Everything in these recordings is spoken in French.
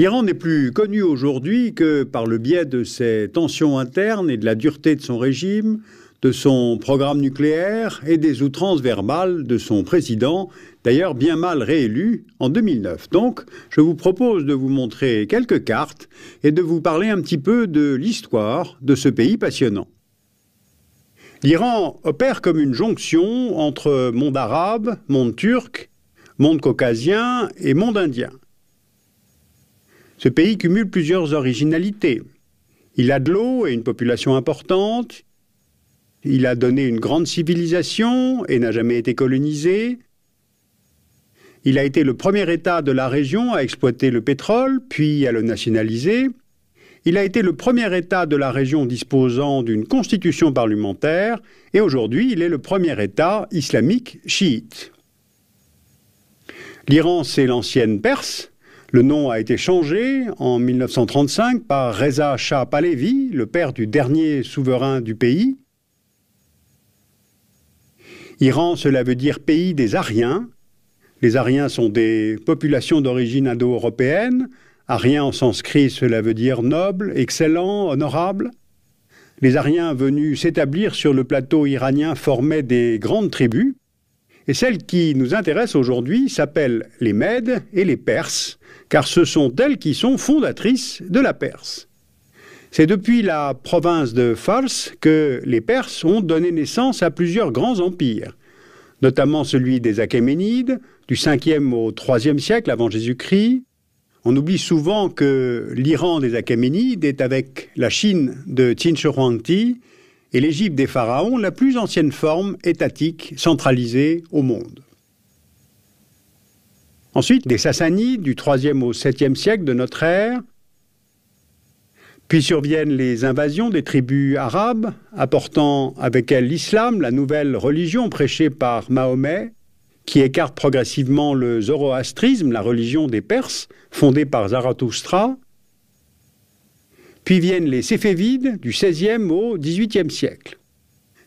L'Iran n'est plus connu aujourd'hui que par le biais de ses tensions internes et de la dureté de son régime, de son programme nucléaire et des outrances verbales de son président, d'ailleurs bien mal réélu en 2009. Donc, je vous propose de vous montrer quelques cartes et de vous parler un petit peu de l'histoire de ce pays passionnant. L'Iran opère comme une jonction entre monde arabe, monde turc, monde caucasien et monde indien. Ce pays cumule plusieurs originalités. Il a de l'eau et une population importante. Il a donné une grande civilisation et n'a jamais été colonisé. Il a été le premier État de la région à exploiter le pétrole, puis à le nationaliser. Il a été le premier État de la région disposant d'une constitution parlementaire et aujourd'hui, il est le premier État islamique chiite. L'Iran, c'est l'ancienne Perse. Le nom a été changé en 1935 par Reza Shah Pahlavi, le père du dernier souverain du pays. Iran, cela veut dire pays des Aryens. Les Aryens sont des populations d'origine indo-européenne. Aryen en sanskrit, cela veut dire noble, excellent, honorable. Les Aryens venus s'établir sur le plateau iranien formaient des grandes tribus. Et celles qui nous intéressent aujourd'hui s'appellent les Mèdes et les Perses, car ce sont elles qui sont fondatrices de la Perse. C'est depuis la province de Fars que les Perses ont donné naissance à plusieurs grands empires, notamment celui des Achéménides, du 5e au 3e siècle avant Jésus-Christ. On oublie souvent que l'Iran des Achéménides est avec la Chine de Qin Shi Huangdi et l'Égypte des pharaons la plus ancienne forme étatique centralisée au monde. Ensuite, des Sassanides du 3e au 7e siècle de notre ère. Puis surviennent les invasions des tribus arabes, apportant avec elles l'islam, la nouvelle religion prêchée par Mahomet, qui écarte progressivement le zoroastrisme, la religion des Perses, fondée par Zarathustra. Puis viennent les Séfévides du 16e au 18e siècle.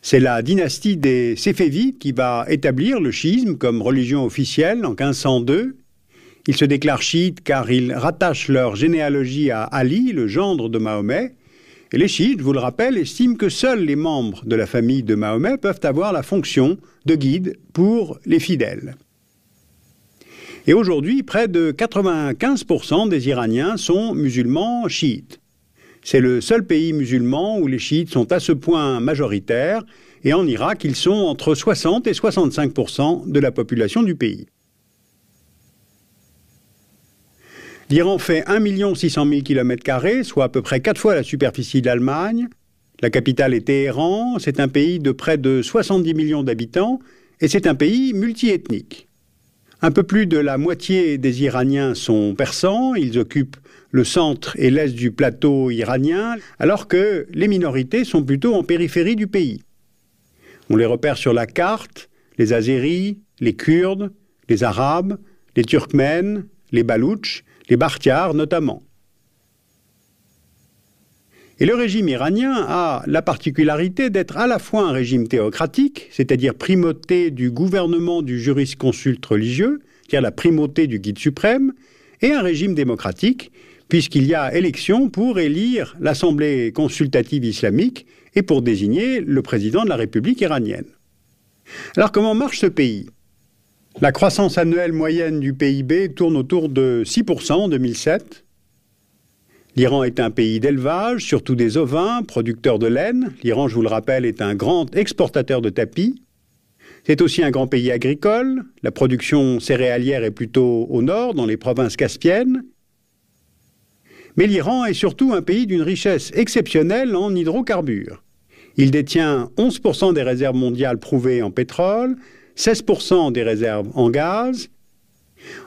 C'est la dynastie des Séfévides qui va établir le chiisme comme religion officielle en 1502. Ils se déclarent chiites car ils rattachent leur généalogie à Ali, le gendre de Mahomet. Et les chiites, je vous le rappelle, estiment que seuls les membres de la famille de Mahomet peuvent avoir la fonction de guide pour les fidèles. Et aujourd'hui, près de 95% des Iraniens sont musulmans chiites. C'est le seul pays musulman où les chiites sont à ce point majoritaires, et en Irak, ils sont entre 60 et 65% de la population du pays. L'Iran fait 1 600 000 km², soit à peu près 4 fois la superficie de l'Allemagne. La capitale est Téhéran, c'est un pays de près de 70 millions d'habitants, et c'est un pays multiethnique. Un peu plus de la moitié des Iraniens sont persans, ils occupent le centre et l'est du plateau iranien, alors que les minorités sont plutôt en périphérie du pays. On les repère sur la carte, les Azéris, les Kurdes, les Arabes, les Turkmènes, les Baloutches, les Bakhtiars notamment. Et le régime iranien a la particularité d'être à la fois un régime théocratique, c'est-à-dire primauté du gouvernement du jurisconsulte religieux, c'est-à-dire la primauté du guide suprême, et un régime démocratique, puisqu'il y a élection pour élire l'Assemblée consultative islamique et pour désigner le président de la République iranienne. Alors comment marche ce pays ? La croissance annuelle moyenne du PIB tourne autour de 6% en 2007. L'Iran est un pays d'élevage, surtout des ovins, producteur de laine. L'Iran, je vous le rappelle, est un grand exportateur de tapis. C'est aussi un grand pays agricole. La production céréalière est plutôt au nord, dans les provinces caspiennes. Mais l'Iran est surtout un pays d'une richesse exceptionnelle en hydrocarbures. Il détient 11% des réserves mondiales prouvées en pétrole, 16% des réserves en gaz.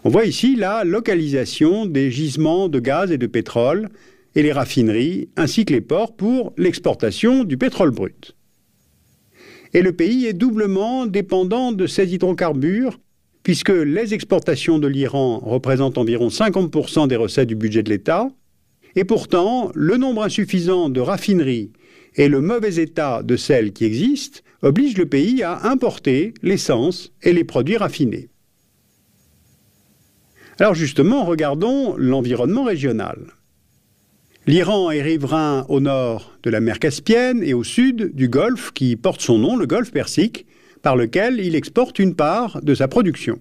On voit ici la localisation des gisements de gaz et de pétrole et les raffineries ainsi que les ports pour l'exportation du pétrole brut. Et le pays est doublement dépendant de ces hydrocarbures puisque les exportations de l'Iran représentent environ 50% des recettes du budget de l'État et pourtant le nombre insuffisant de raffineries et le mauvais état de celles qui existent oblige le pays à importer l'essence et les produits raffinés. Alors justement, regardons l'environnement régional. L'Iran est riverain au nord de la mer Caspienne et au sud du golfe qui porte son nom, le golfe Persique, par lequel il exporte une part de sa production.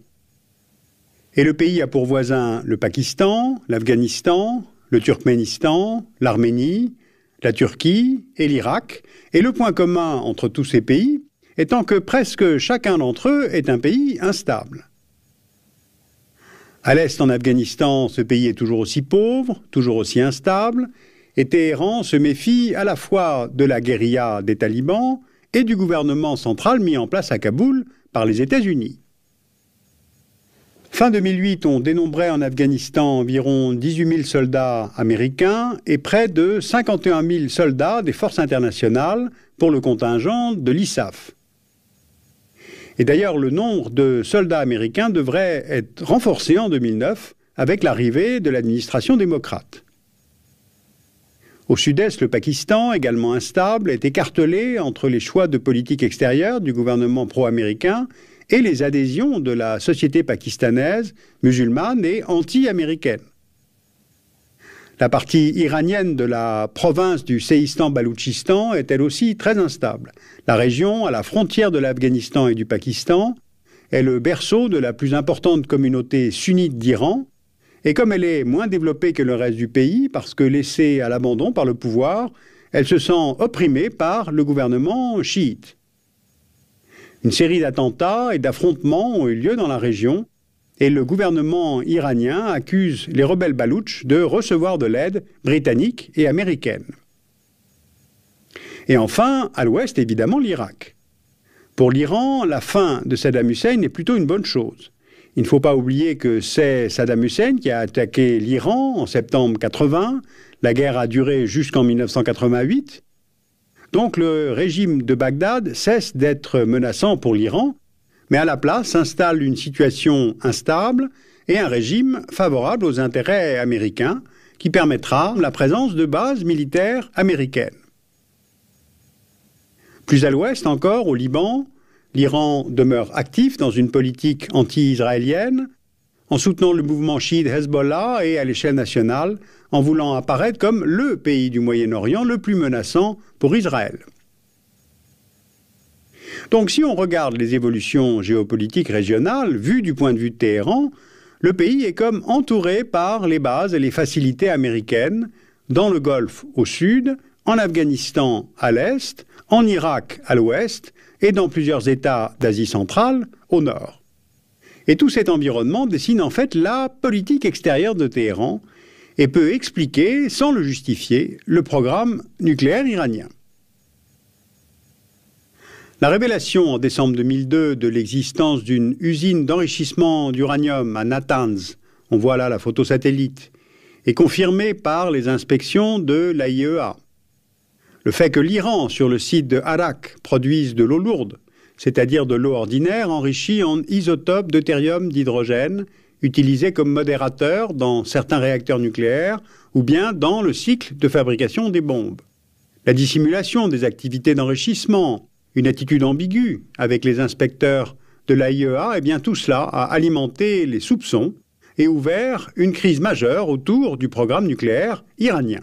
Et le pays a pour voisins le Pakistan, l'Afghanistan, le Turkménistan, l'Arménie, la Turquie et l'Irak. Et le point commun entre tous ces pays étant que presque chacun d'entre eux est un pays instable. À l'est, en Afghanistan, ce pays est toujours aussi pauvre, toujours aussi instable, et Téhéran se méfie à la fois de la guérilla des talibans et du gouvernement central mis en place à Kaboul par les États-Unis. Fin 2008, on dénombrait en Afghanistan environ 18 000 soldats américains et près de 51 000 soldats des forces internationales pour le contingent de l'ISAF. Et d'ailleurs, le nombre de soldats américains devrait être renforcé en 2009 avec l'arrivée de l'administration démocrate. Au sud-est, le Pakistan, également instable, est écartelé entre les choix de politique extérieure du gouvernement pro-américain et les adhésions de la société pakistanaise, musulmane et anti-américaine. La partie iranienne de la province du Séistan-Baloutchistan est elle aussi très instable. La région, à la frontière de l'Afghanistan et du Pakistan, est le berceau de la plus importante communauté sunnite d'Iran, et comme elle est moins développée que le reste du pays, parce que laissée à l'abandon par le pouvoir, elle se sent opprimée par le gouvernement chiite. Une série d'attentats et d'affrontements ont eu lieu dans la région, et le gouvernement iranien accuse les rebelles baloutches de recevoir de l'aide britannique et américaine. Et enfin, à l'ouest, évidemment, l'Irak. Pour l'Iran, la fin de Saddam Hussein est plutôt une bonne chose. Il ne faut pas oublier que c'est Saddam Hussein qui a attaqué l'Iran en septembre 80. La guerre a duré jusqu'en 1988. Donc le régime de Bagdad cesse d'être menaçant pour l'Iran, mais à la place s'installe une situation instable et un régime favorable aux intérêts américains qui permettra la présence de bases militaires américaines. Plus à l'ouest encore, au Liban, l'Iran demeure actif dans une politique anti-israélienne, en soutenant le mouvement chiite Hezbollah et à l'échelle nationale, en voulant apparaître comme le pays du Moyen-Orient le plus menaçant pour Israël. Donc si on regarde les évolutions géopolitiques régionales, vues du point de vue de Téhéran, le pays est comme entouré par les bases et les facilités américaines, dans le Golfe au sud, en Afghanistan à l'est, en Irak à l'ouest et dans plusieurs États d'Asie centrale au nord. Et tout cet environnement dessine en fait la politique extérieure de Téhéran et peut expliquer, sans le justifier, le programme nucléaire iranien. La révélation en décembre 2002 de l'existence d'une usine d'enrichissement d'uranium à Natanz, on voit là la photo satellite, est confirmée par les inspections de l'AIEA. Le fait que l'Iran, sur le site de Arak, produise de l'eau lourde, c'est-à-dire de l'eau ordinaire enrichie en isotopes deutérium d'hydrogène, utilisés comme modérateur dans certains réacteurs nucléaires ou bien dans le cycle de fabrication des bombes. La dissimulation des activités d'enrichissement, une attitude ambiguë avec les inspecteurs de l'AIEA, eh bien tout cela a alimenté les soupçons et ouvert une crise majeure autour du programme nucléaire iranien.